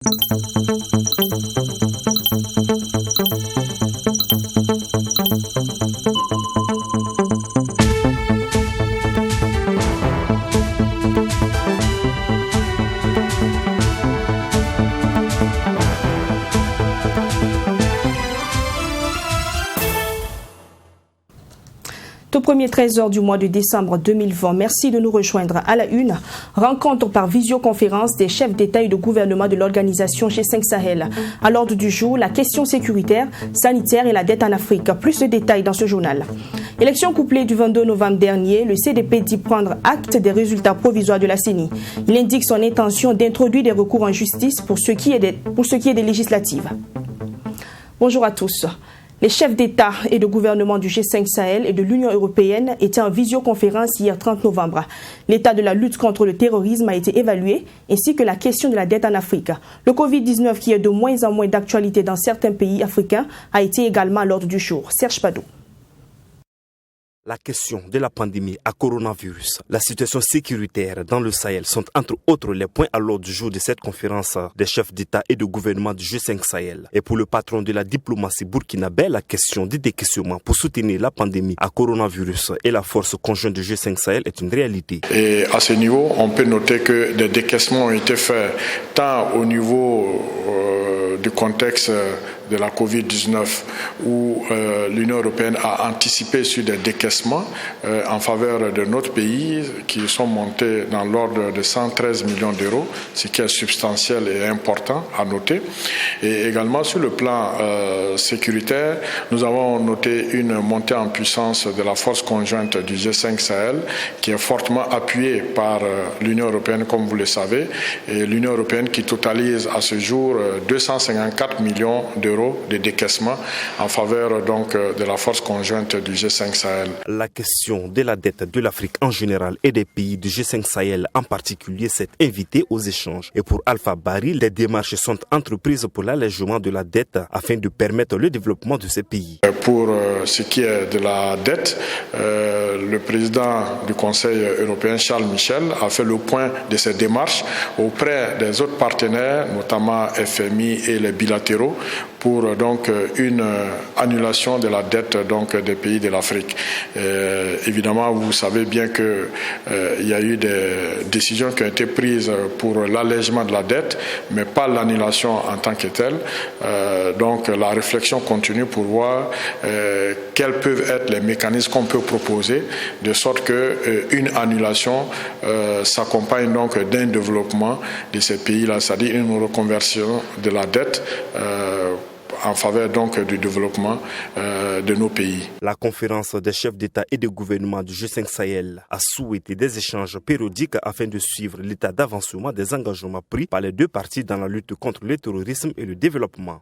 Tout premier 13 heures du mois de décembre 2020. Merci de nous rejoindre à la une. Rencontre par visioconférence des chefs d'État et de gouvernement de l'organisation G5 Sahel. À l'ordre du jour, la question sécuritaire, sanitaire et la dette en Afrique. Plus de détails dans ce journal. Élection couplée du 22 novembre dernier, le CDP dit prendre acte des résultats provisoires de la CENI. Il indique son intention d'introduire des recours en justice pour ce qui est des législatives. Bonjour à tous. Les chefs d'État et de gouvernement du G5 Sahel et de l'Union européenne étaient en visioconférence hier 30 novembre. L'état de la lutte contre le terrorisme a été évalué, ainsi que la question de la dette en Afrique. Le Covid-19, qui est de moins en moins d'actualité dans certains pays africains, a été également à l'ordre du jour. Serge Padou. La question de la pandémie à coronavirus, la situation sécuritaire dans le Sahel sont entre autres les points à l'ordre du jour de cette conférence des chefs d'État et de gouvernement du G5 Sahel. Et pour le patron de la diplomatie burkinabé, la question du décaissement pour soutenir la pandémie à coronavirus et la force conjointe du G5 Sahel est une réalité. Et à ce niveau, on peut noter que des décaissements ont été faits tant au niveau du contexte de la Covid-19 où l'Union européenne a anticipé sur des décaissements en faveur de notre pays qui sont montés dans l'ordre de 113 millions d'euros, ce qui est substantiel et important à noter. Et également sur le plan sécuritaire, nous avons noté une montée en puissance de la force conjointe du G5 Sahel qui est fortement appuyée par l'Union européenne, comme vous le savez, et l'Union européenne qui totalise à ce jour 254 millions d'euros de décaissement en faveur donc de la force conjointe du G5 Sahel. La question de la dette de l'Afrique en général et des pays du G5 Sahel en particulier s'est invitée aux échanges. Et pour Alpha Bari, les démarches sont entreprises pour l'allègement de la dette afin de permettre le développement de ces pays. Pour ce qui est de la dette, le président du Conseil européen, Charles Michel, a fait le point de ces démarches auprès des autres partenaires, notamment FMI et les bilatéraux, pour donc une annulation de la dette donc des pays de l'Afrique. Évidemment, vous savez bien que il y a eu des décisions qui ont été prises pour l'allègement de la dette, mais pas l'annulation en tant que telle. Donc la réflexion continue pour voir quels peuvent être les mécanismes qu'on peut proposer, de sorte que une annulation s'accompagne donc d'un développement de ces pays-là, c'est-à-dire une reconversion de la dette en faveur donc du développement de nos pays. La conférence des chefs d'État et de gouvernement du G5 Sahel a souhaité des échanges périodiques afin de suivre l'état d'avancement des engagements pris par les deux parties dans la lutte contre le terrorisme et le développement.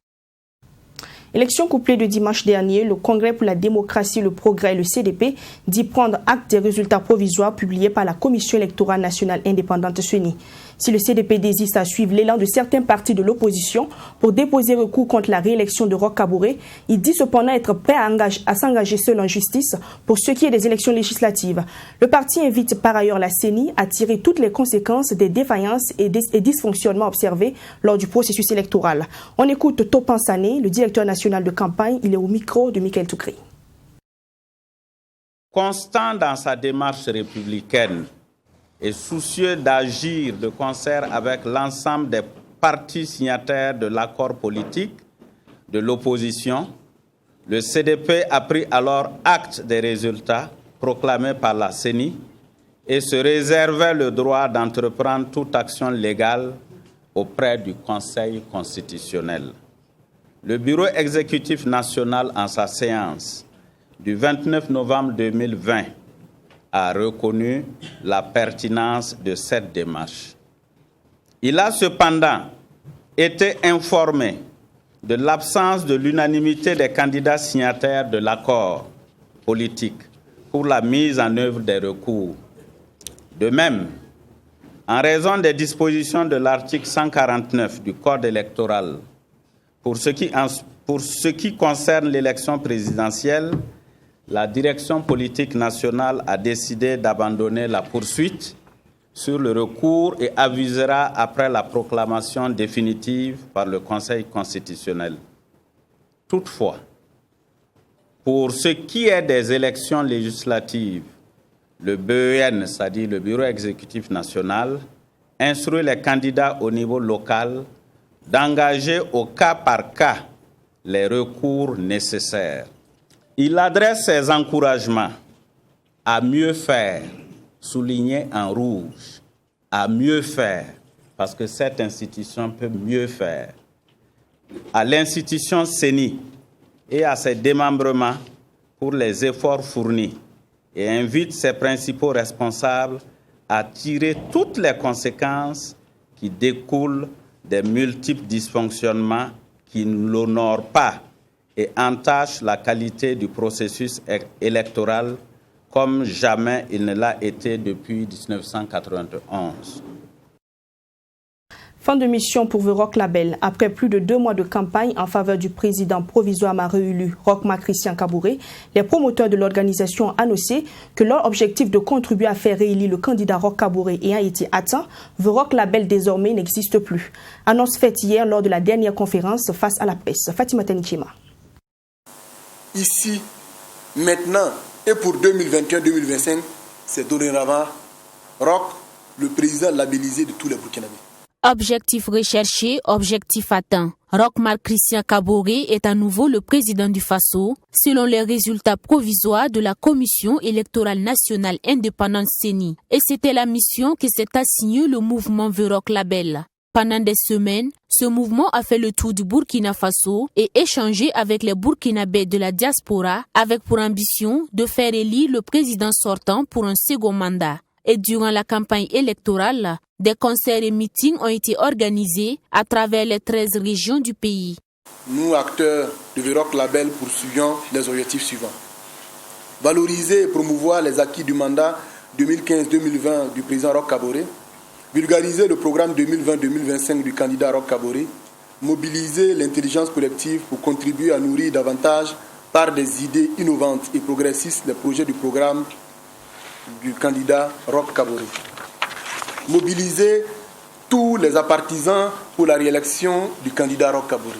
Élection couplée de dimanche dernier, le Congrès pour la démocratie, le progrès et le CDP dit prendre acte des résultats provisoires publiés par la Commission électorale nationale indépendante CENI. Si le CDP désiste à suivre l'élan de certains partis de l'opposition pour déposer recours contre la réélection de Roch Kaboré, il dit cependant être prêt à s'engager seul en justice pour ce qui est des élections législatives. Le parti invite par ailleurs la CENI à tirer toutes les conséquences des défaillances et dysfonctionnements observés lors du processus électoral. On écoute Topan Sané, le directeur national de campagne. Il est au micro de Michael Toukri. Constant dans sa démarche républicaine et soucieux d'agir de concert avec l'ensemble des partis signataires de l'accord politique de l'opposition, le CDP a pris alors acte des résultats proclamés par la CENI et se réservait le droit d'entreprendre toute action légale auprès du Conseil constitutionnel. Le Bureau exécutif national, en sa séance du 29 novembre 2020, a reconnu la pertinence de cette démarche. Il a cependant été informé de l'absence de l'unanimité des candidats signataires de l'accord politique pour la mise en œuvre des recours. De même, en raison des dispositions de l'article 149 du Code électoral, pour ce qui concerne l'élection présidentielle, la direction politique nationale a décidé d'abandonner la poursuite sur le recours et avisera après la proclamation définitive par le Conseil constitutionnel. Toutefois, pour ce qui est des élections législatives, le BEN, c'est-à-dire le Bureau exécutif national, instruit les candidats au niveau local d'engager au cas par cas les recours nécessaires. Il adresse ses encouragements à mieux faire, souligné en rouge, à mieux faire, parce que cette institution peut mieux faire, à l'institution CENI et à ses démembrements pour les efforts fournis et invite ses principaux responsables à tirer toutes les conséquences qui découlent des multiples dysfonctionnements qui ne l'honorent pas et entachent la qualité du processus électoral comme jamais il ne l'a été depuis 1991. Fin de mission pour The Roch Label. Après plus de 2 mois de campagne en faveur du président provisoirement réélu Roch-Marc Christian Kaboré, les promoteurs de l'organisation ont annoncé que leur objectif de contribuer à faire réélire le candidat Roch Kaboré ayant été atteint, The Roch Label désormais n'existe plus. Annonce faite hier lors de la dernière conférence face à la presse. Fatima Tenichima. Ici, maintenant et pour 2021-2025, c'est dorénavant Roch, le président labellisé de tous les Burkinabés. Objectif recherché, objectif atteint. Roch-Marc Christian Kaboré est à nouveau le président du Faso, selon les résultats provisoires de la Commission électorale nationale indépendante CENI. Et c'était la mission que s'est assignée le mouvement The Roch Label. Pendant des semaines, ce mouvement a fait le tour du Burkina Faso et échangé avec les Burkinabés de la diaspora avec pour ambition de faire élire le président sortant pour un second mandat. Et durant la campagne électorale, des concerts et meetings ont été organisés à travers les 13 régions du pays. Nous, acteurs de The Roch Label, poursuivons les objectifs suivants. Valoriser et promouvoir les acquis du mandat 2015-2020 du président Roch Kaboré, vulgariser le programme 2020-2025 du candidat Roch Kaboré, mobiliser l'intelligence collective pour contribuer à nourrir davantage par des idées innovantes et progressistes les projets du programme du candidat Roch Kaboré. Mobiliser tous les partisans pour la réélection du candidat Roch Kaboré.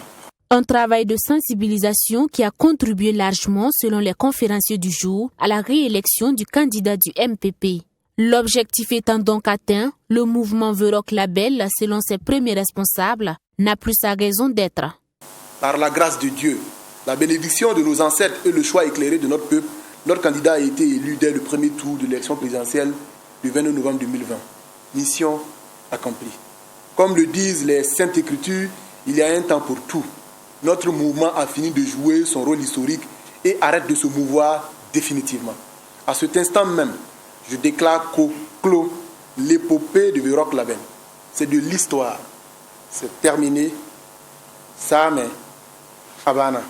Un travail de sensibilisation qui a contribué largement, selon les conférenciers du jour, à la réélection du candidat du MPP. L'objectif étant donc atteint, le mouvement The Roch Label, selon ses premiers responsables, n'a plus sa raison d'être. Par la grâce de Dieu, la bénédiction de nos ancêtres et le choix éclairé de notre peuple, notre candidat a été élu dès le premier tour de l'élection présidentielle du 29 novembre 2020. Mission accomplie. Comme le disent les Saintes Écritures, il y a un temps pour tout. Notre mouvement a fini de jouer son rôle historique et arrête de se mouvoir définitivement. À cet instant même, je déclare qu'au clos l'épopée de The Roch Label. C'est de l'histoire. C'est terminé. Samé. Havana.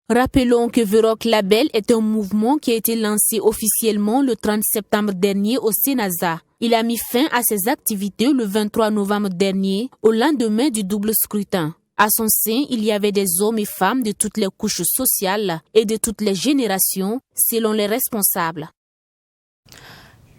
Rappelons que The Roch Label est un mouvement qui a été lancé officiellement le 30 septembre dernier au Sénasa. Il a mis fin à ses activités le 23 novembre dernier, au lendemain du double scrutin. À son sein, il y avait des hommes et femmes de toutes les couches sociales et de toutes les générations, selon les responsables.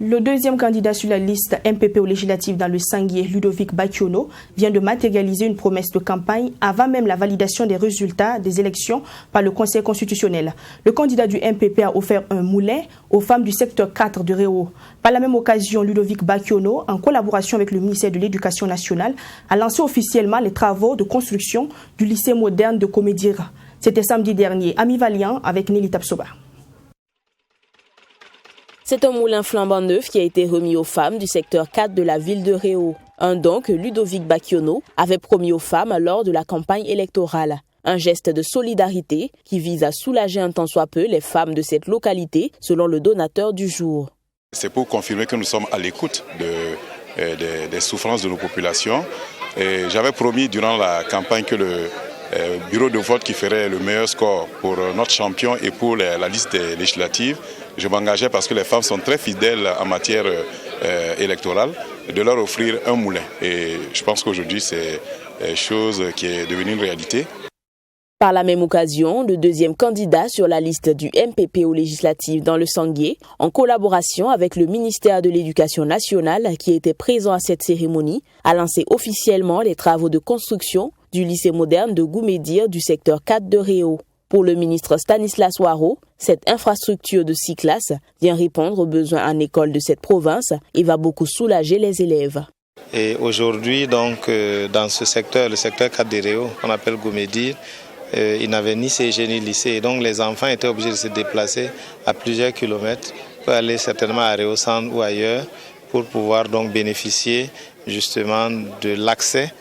Le deuxième candidat sur la liste MPP aux législatives dans le Sanguier, Ludovic Bakiono, vient de matérialiser une promesse de campagne avant même la validation des résultats des élections par le Conseil constitutionnel. Le candidat du MPP a offert un moulin aux femmes du secteur 4 de Réau. Par la même occasion, Ludovic Bakiono, en collaboration avec le ministère de l'Éducation nationale, a lancé officiellement les travaux de construction du lycée moderne de Comédira. C'était samedi dernier. Ami Valiant avec Nelly Tapsoba. C'est un moulin flambant neuf qui a été remis aux femmes du secteur 4 de la ville de Réau. Un don que Ludovic Bakiono avait promis aux femmes lors de la campagne électorale. Un geste de solidarité qui vise à soulager un tant soit peu les femmes de cette localité, selon le donateur du jour. C'est pour confirmer que nous sommes à l'écoute des souffrances de nos populations. J'avais promis durant la campagne que le bureau de vote qui ferait le meilleur score pour notre champion et pour la liste des législatives, je m'engageais parce que les femmes sont très fidèles en matière électorale, de leur offrir un moulin. Et je pense qu'aujourd'hui, c'est chose qui est devenue une réalité. Par la même occasion, le deuxième candidat sur la liste du MPP aux législatives dans le Sangué, en collaboration avec le ministère de l'Éducation nationale qui était présent à cette cérémonie, a lancé officiellement les travaux de construction du lycée moderne de Goumédir du secteur 4 de Réau. Pour le ministre Stanislas Waro, cette infrastructure de 6 classes vient répondre aux besoins en école de cette province et va beaucoup soulager les élèves. Et aujourd'hui, donc, dans ce secteur, le secteur 4 de Réau, qu'on appelle Goumédir, il n'avait ni CG ni lycée. Et donc les enfants étaient obligés de se déplacer à plusieurs kilomètres pour aller certainement à Réau Centre ou ailleurs pour pouvoir donc bénéficier justement de l'accès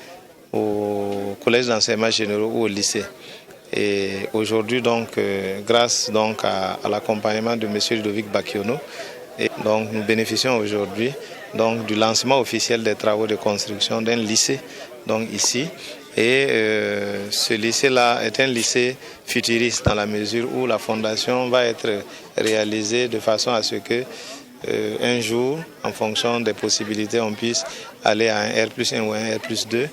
au collège d'enseignement généraux ou au lycée. Et aujourd'hui, donc, grâce donc à l'accompagnement de M. Ludovic Bakiono, et donc nous bénéficions aujourd'hui donc du lancement officiel des travaux de construction d'un lycée donc ici. Et ce lycée-là est un lycée futuriste dans la mesure où la fondation va être réalisée de façon à ce que un jour, en fonction des possibilités, on puisse aller à un R+1 ou un R+2.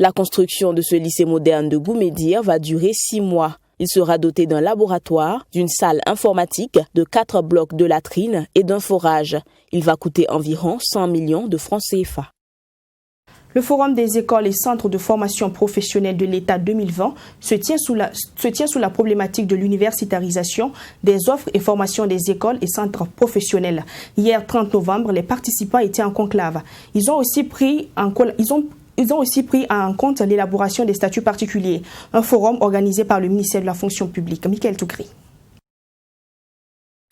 La construction de ce lycée moderne de Goumédir va durer 6 mois. Il sera doté d'un laboratoire, d'une salle informatique, de 4 blocs de latrines et d'un forage. Il va coûter environ 100 millions de francs CFA. Le Forum des écoles et centres de formation professionnelle de l'État 2020 se tient sous la problématique de l'universitarisation des offres et formations des écoles et centres professionnels. Hier, 30 novembre, les participants étaient en conclave. Ils ont aussi pris en compte l'élaboration des statuts particuliers. Un forum organisé par le ministère de la fonction publique. Michael Toukri.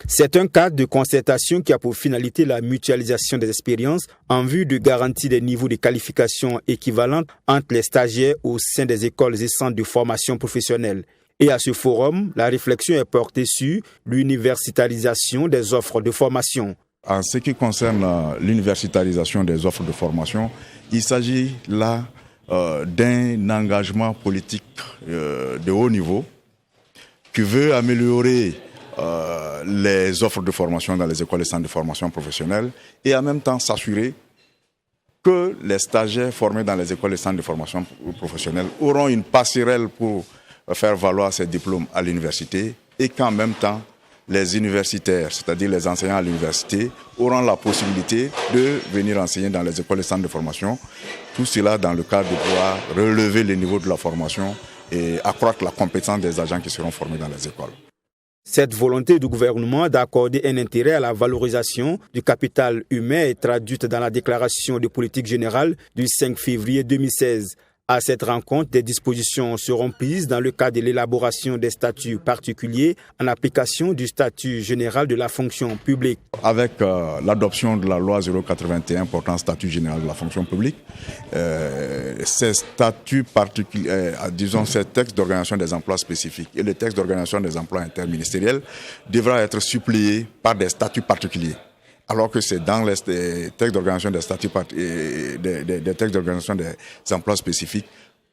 C'est un cadre de concertation qui a pour finalité la mutualisation des expériences en vue de garantir des niveaux de qualification équivalents entre les stagiaires au sein des écoles et centres de formation professionnelle. Et à ce forum, la réflexion est portée sur l'universitarisation des offres de formation. En ce qui concerne l'universitarisation des offres de formation, il s'agit là d'un engagement politique de haut niveau qui veut améliorer les offres de formation dans les écoles et centres de formation professionnelle et en même temps s'assurer que les stagiaires formés dans les écoles et centres de formation professionnelle auront une passerelle pour faire valoir ces diplômes à l'université et qu'en même temps les universitaires, c'est-à-dire les enseignants à l'université, auront la possibilité de venir enseigner dans les écoles et centres de formation. Tout cela dans le cadre de pouvoir relever le niveau de la formation et accroître la compétence des agents qui seront formés dans les écoles. Cette volonté du gouvernement d'accorder un intérêt à la valorisation du capital humain est traduite dans la déclaration de politique générale du 5 février 2016. À cette rencontre, des dispositions seront prises dans le cadre de l'élaboration des statuts particuliers en application du statut général de la fonction publique. Avec l'adoption de la loi 081 portant statut général de la fonction publique, ces statuts particuliers, ces textes d'organisation des emplois spécifiques et les textes d'organisation des emplois interministériels devra être suppléés par des statuts particuliers. Alors que c'est dans les textes d'organisation des statuts des textes d'organisation des emplois spécifiques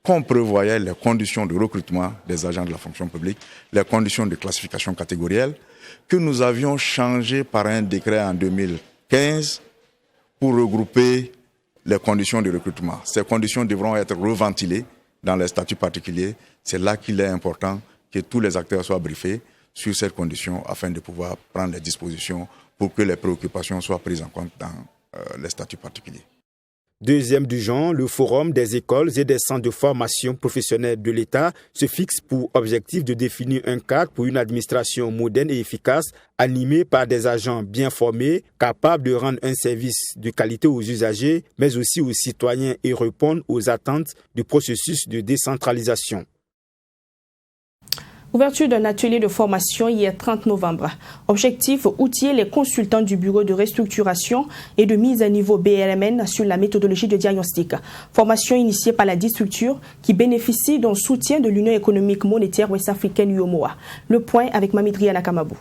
qu'on prévoyait les conditions de recrutement des agents de la fonction publique, les conditions de classification catégorielle, que nous avions changé par un décret en 2015 pour regrouper les conditions de recrutement. Ces conditions devront être reventilées dans les statuts particuliers. C'est là qu'il est important que tous les acteurs soient briefés sur ces conditions afin de pouvoir prendre les dispositions pour que les préoccupations soient prises en compte dans les statuts particuliers. Deuxième du genre, le Forum des écoles et des centres de formation professionnelle de l'État se fixe pour objectif de définir un cadre pour une administration moderne et efficace, animée par des agents bien formés, capables de rendre un service de qualité aux usagers, mais aussi aux citoyens et répondre aux attentes du processus de décentralisation. Ouverture d'un atelier de formation hier 30 novembre. Objectif, outiller les consultants du bureau de restructuration et de mise à niveau BRMN sur la méthodologie de diagnostic. Formation initiée par la structure qui bénéficie d'un soutien de l'Union économique monétaire ouest-africaine UEMOA. Le point avec Mamidri Anakamabou.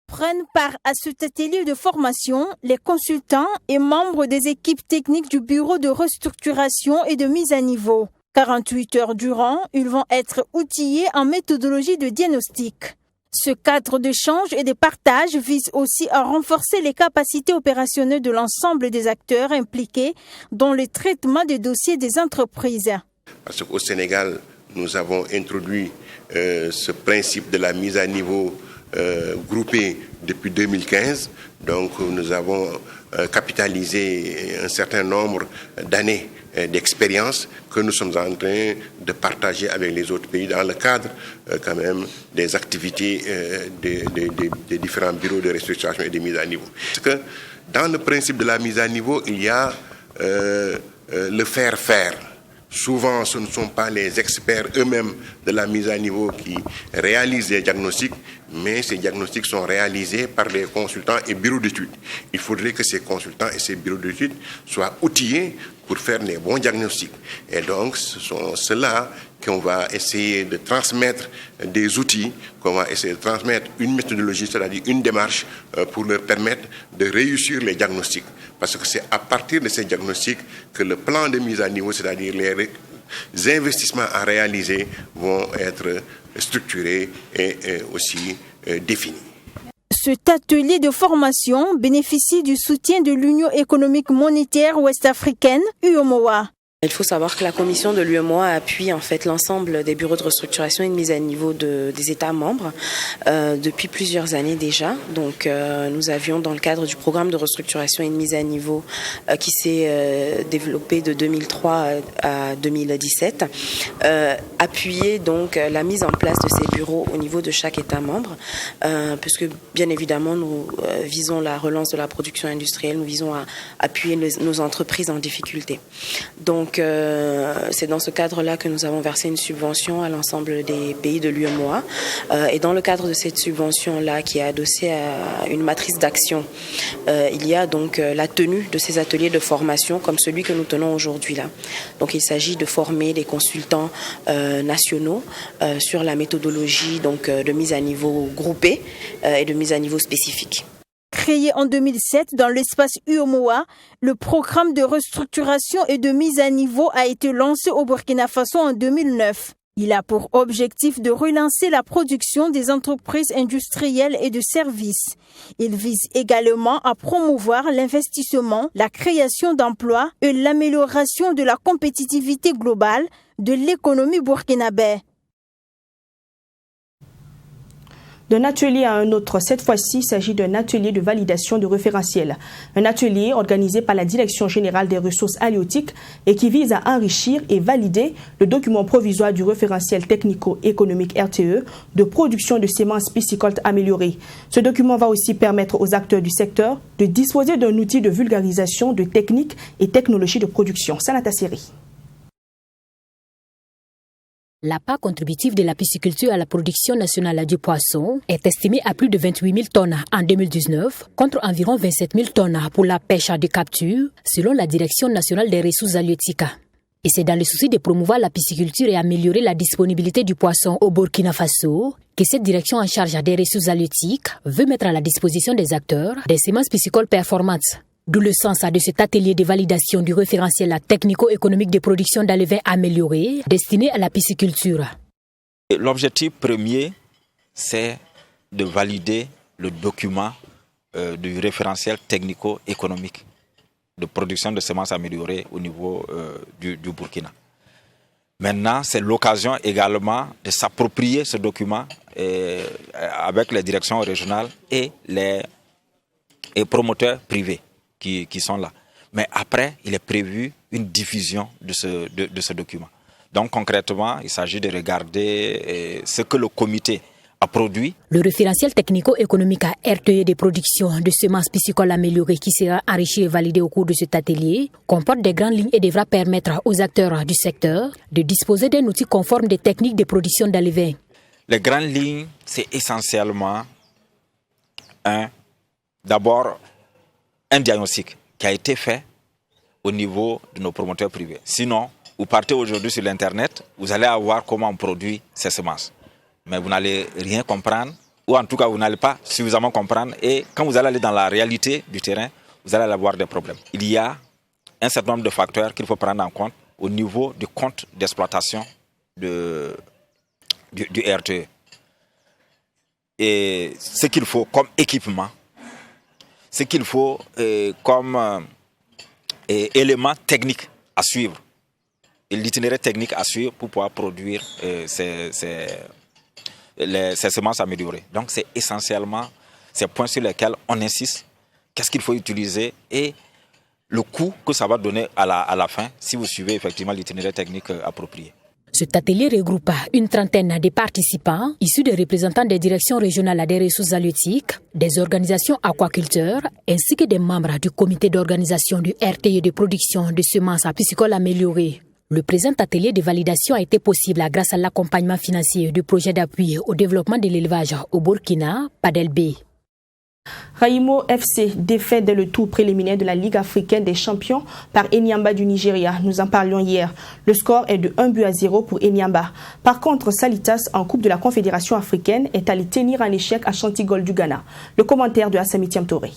Prennent part à cet atelier de formation les consultants et membres des équipes techniques du bureau de restructuration et de mise à niveau. 48 heures durant, ils vont être outillés en méthodologie de diagnostic. Ce cadre d'échange et de partage vise aussi à renforcer les capacités opérationnelles de l'ensemble des acteurs impliqués dans le traitement des dossiers des entreprises. Parce qu'au Sénégal, nous avons introduit ce principe de la mise à niveau groupée depuis 2015. Donc nous avons capitalisé un certain nombre d'années d'expérience que nous sommes en train de partager avec les autres pays dans le cadre quand même des activités des différents bureaux de restructuration et de mise à niveau. Parce que dans le principe de la mise à niveau, il y a le faire. Souvent, ce ne sont pas les experts eux-mêmes de la mise à niveau qui réalisent les diagnostics, mais ces diagnostics sont réalisés par les consultants et bureaux d'études. Il faudrait que ces consultants et ces bureaux d'études soient outillés pour faire les bons diagnostics. Et donc, ce sont ceux-là qu'on va essayer de transmettre des outils, qu'on va essayer de transmettre une méthodologie, c'est-à-dire une démarche pour leur permettre de réussir les diagnostics. Parce que c'est à partir de ces diagnostics que le plan de mise à niveau, c'est-à-dire les investissements à réaliser, vont être structurés et aussi définis. Cet atelier de formation bénéficie du soutien de l'Union économique monétaire ouest-africaine, UEMOA. Il faut savoir que la commission de l'UEMOA appuie en fait l'ensemble des bureaux de restructuration et de mise à niveau des États membres depuis plusieurs années déjà. Donc nous avions dans le cadre du programme de restructuration et de mise à niveau qui s'est développé de 2003 à 2017, appuyé donc la mise en place de ces bureaux au niveau de chaque État membre, puisque bien évidemment nous visons la relance de la production industrielle, nous visons à appuyer nos entreprises en difficulté. Donc c'est dans ce cadre-là que nous avons versé une subvention à l'ensemble des pays de l'UEMOA. Et dans le cadre de cette subvention-là, qui est adossée à une matrice d'action, il y a donc la tenue de ces ateliers de formation comme celui que nous tenons aujourd'hui là. Donc il s'agit de former des consultants nationaux sur la méthodologie donc, de mise à niveau groupée et de mise à niveau spécifique. Créé en 2007 dans l'espace UEMOA, le programme de restructuration et de mise à niveau a été lancé au Burkina Faso en 2009. Il a pour objectif de relancer la production des entreprises industrielles et de services. Il vise également à promouvoir l'investissement, la création d'emplois et l'amélioration de la compétitivité globale de l'économie burkinabé. D'un atelier à un autre, cette fois-ci, il s'agit d'un atelier de validation de référentiel. Un atelier organisé par la Direction générale des ressources halieutiques et qui vise à enrichir et valider le document provisoire du référentiel technico-économique RTE de production de semences piscicoles améliorées. Ce document va aussi permettre aux acteurs du secteur de disposer d'un outil de vulgarisation de techniques et technologies de production. Sanata Seri. La part contributive de la pisciculture à la production nationale du poisson est estimée à plus de 28 000 tonnes en 2019, contre environ 27 000 tonnes pour la pêche de capture, selon la Direction nationale des ressources halieutiques. Et c'est dans le souci de promouvoir la pisciculture et améliorer la disponibilité du poisson au Burkina Faso que cette direction en charge des ressources halieutiques veut mettre à la disposition des acteurs des semences piscicoles performantes. D'où le sens de cet atelier de validation du référentiel technico-économique de production d'alevins améliorés destiné à la pisciculture. L'objectif premier, c'est de valider le document du référentiel technico-économique de production de semences améliorées au niveau du Burkina. Maintenant, c'est l'occasion également de s'approprier ce document avec les directions régionales et les promoteurs privés qui sont là. Mais après, il est prévu une diffusion de ce document. Donc concrètement, il s'agit de regarder ce que le comité a produit. Le référentiel technico-économique à RTE de production de semences piscicoles améliorées qui sera enrichi et validé au cours de cet atelier comporte des grandes lignes et devra permettre aux acteurs du secteur de disposer d'un outil conforme des techniques de production d'alevins. Les grandes lignes, c'est essentiellement d'abord un diagnostic qui a été fait au niveau de nos promoteurs privés. Sinon, vous partez aujourd'hui sur l'Internet, vous allez avoir comment on produit ces semences. Mais vous n'allez rien comprendre, ou en tout cas, vous n'allez pas suffisamment comprendre. Et quand vous allez aller dans la réalité du terrain, vous allez avoir des problèmes. Il y a un certain nombre de facteurs qu'il faut prendre en compte au niveau du compte d'exploitation du RTE. Et ce qu'il faut comme équipement, ce qu'il faut comme élément technique à suivre l'itinéraire technique à suivre pour pouvoir produire ces semences améliorées. Donc c'est essentiellement ces points sur lesquels on insiste, qu'est-ce qu'il faut utiliser et le coût que ça va donner à la fin si vous suivez effectivement l'itinéraire technique approprié. Cet atelier regroupe une trentaine de participants issus des représentants des directions régionales des ressources halieutiques, des organisations aquaculteurs ainsi que des membres du comité d'organisation du RTE de production de semences piscicoles améliorées. Le présent atelier de validation a été possible grâce à l'accompagnement financier du projet d'appui au développement de l'élevage au Burkina, PADELB. Raimo FC défait dès le tour préliminaire de la Ligue africaine des champions par Enyimba du Nigeria. Nous en parlions hier. Le score est de 1-0 pour Enyimba. Par contre, Salitas, en Coupe de la Confédération africaine, est allé tenir un échec à Chantigol du Ghana. Le commentaire de Assami Tiamtoré.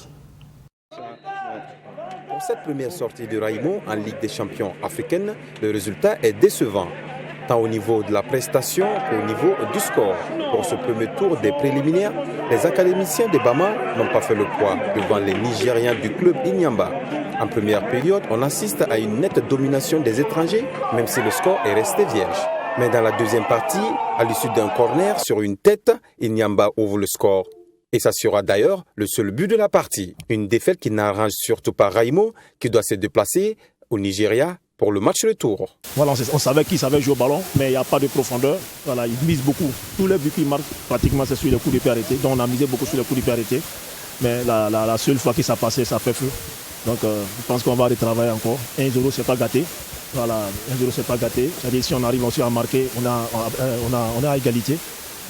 Pour cette première sortie de Raimo en Ligue des champions africaine, le résultat est décevant, tant au niveau de la prestation qu'au niveau du score. Pour ce premier tour des préliminaires, les académiciens de Bama n'ont pas fait le poids devant les Nigériens du club Enyimba. En première période, on assiste à une nette domination des étrangers, même si le score est resté vierge. Mais dans la deuxième partie, à l'issue d'un corner sur une tête, Enyimba ouvre le score. Et ça sera d'ailleurs le seul but de la partie. Une défaite qui n'arrange surtout pas Raimo, qui doit se déplacer au Nigeria pour le match retour. Voilà, on savait qu'il savait jouer au ballon, mais il n'y a pas de profondeur. Voilà, il mise beaucoup. Tous les buts qu'il marque, pratiquement, c'est sur les coups de pied arrêtés. Donc on a misé beaucoup sur les coups de pied arrêtés. Mais la seule fois que ça passait, ça fait feu. Donc je pense qu'on va retravailler encore. 1-0, c'est pas gâté. Voilà, 1-0, c'est pas gâté. C'est-à-dire si on arrive aussi à marquer, on est à égalité.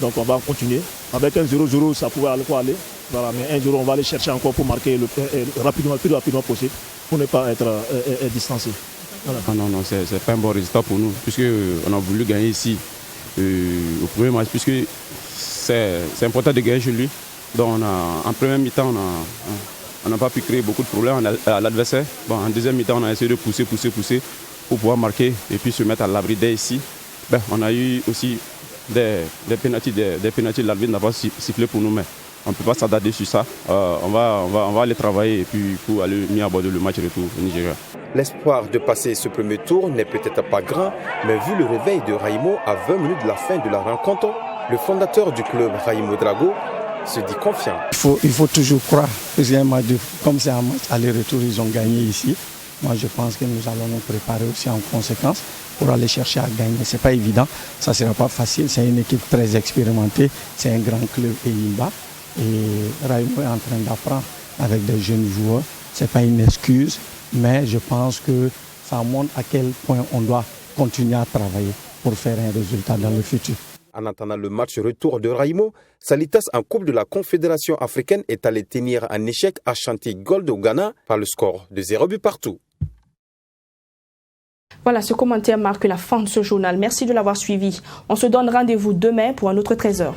Donc on va continuer. Avec 1-0, ça pouvait aller. Voilà, mais 1-0, on va aller chercher encore pour marquer le plus rapidement possible, pour ne pas être distancé. Voilà. Non, c'est pas un bon résultat pour nous, puisqu'on a voulu gagner ici au premier match, puisque c'est important de gagner chez lui. Donc en première mi-temps, on n'a pas pu créer beaucoup de problèmes à l'adversaire. Bon, en deuxième mi-temps, on a essayé de pousser pour pouvoir marquer et puis se mettre à l'abri dès ici. On a eu aussi des pénaltys, l'arbitre n'a pas sifflé pour nous, mais on ne peut pas s'attarder sur ça. On va aller travailler et puis pour aller mieux aborder le match retour au Nigeria. L'espoir de passer ce premier tour n'est peut-être pas grand, mais vu le réveil de Raimo à 20 minutes de la fin de la rencontre, le fondateur du club, Raimo Drago, se dit confiant. Il faut toujours croire. Comme c'est un match aller-retour, ils ont gagné ici. Moi, je pense que nous allons nous préparer aussi en conséquence pour aller chercher à gagner. Ce n'est pas évident, ça ne sera pas facile. C'est une équipe très expérimentée, c'est un grand club Enyimba. Et Raimo est en train d'apprendre avec des jeunes joueurs. Ce n'est pas une excuse, mais je pense que ça montre à quel point on doit continuer à travailler pour faire un résultat dans le futur. En attendant le match retour de Raimo, Salitas en Coupe de la Confédération africaine est allé tenir un échec à Chantigol au Ghana par le score de 0 but partout. Voilà, ce commentaire marque la fin de ce journal. Merci de l'avoir suivi. On se donne rendez-vous demain pour un autre 13h.